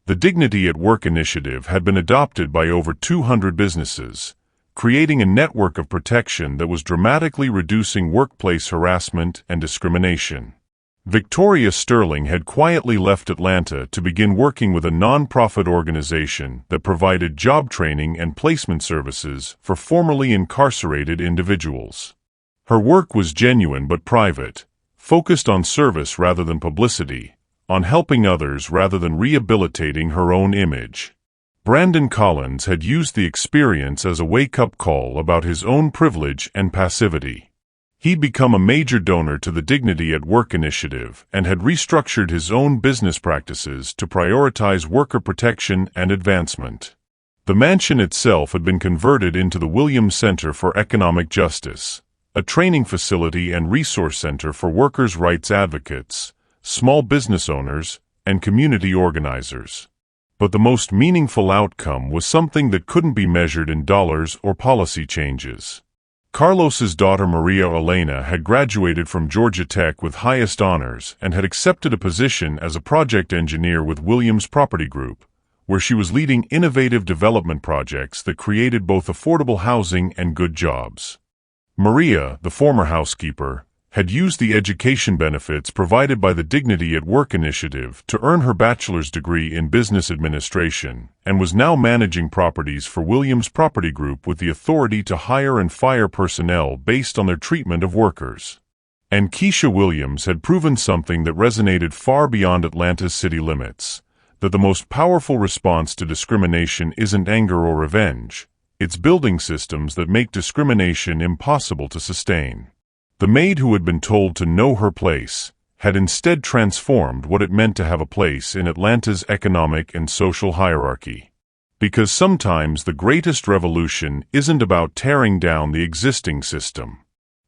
Speaker 1: The Dignity at Work initiative had been adopted by over 200 businesses, creating a network of protection that was dramatically reducing workplace harassment and discrimination. Victoria Sterling had quietly left Atlanta to begin working with a nonprofit organization that provided job training and placement services for formerly incarcerated individuals. Her work was genuine but private, focused on service rather than publicity, on helping others rather than rehabilitating her own image. Brandon Collins had used the experience as a wake-up call about his own privilege and passivity. He'd become a major donor to the Dignity at Work initiative and had restructured his own business practices to prioritize worker protection and advancement. The mansion itself had been converted into the Williams Center for Economic Justice, a training facility and resource center for workers' rights advocates, small business owners, and community organizers. But the most meaningful outcome was something that couldn't be measured in dollars or policy changes. Carlos's daughter Maria Elena had graduated from Georgia Tech with highest honors and had accepted a position as a project engineer with Williams Property Group, where she was leading innovative development projects that created both affordable housing and good jobs. Maria, the former housekeeper, had used the education benefits provided by the Dignity at Work initiative to earn her bachelor's degree in business administration and was now managing properties for Williams Property Group with the authority to hire and fire personnel based on their treatment of workers. And Keisha Williams had proven something that resonated far beyond Atlanta's city limits, that the most powerful response to discrimination isn't anger or revenge, it's building systems that make discrimination impossible to sustain. The maid who had been told to know her place had instead transformed what it meant to have a place in Atlanta's economic and social hierarchy. Because sometimes the greatest revolution isn't about tearing down the existing system.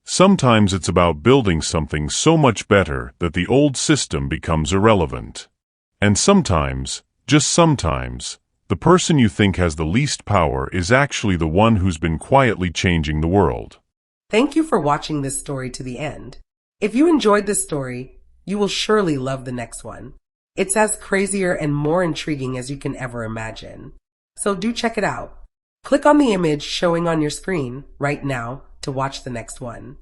Speaker 1: Sometimes it's about building something so much better that the old system becomes irrelevant. And sometimes, just sometimes, the person you think has the least power is actually the one who's been quietly changing the world.
Speaker 2: Thank you for watching this story to the end. If you enjoyed this story, you will surely love the next one. It's as crazier and more intriguing as you can ever imagine. So do check it out. Click on the image showing on your screen right now to watch the next one.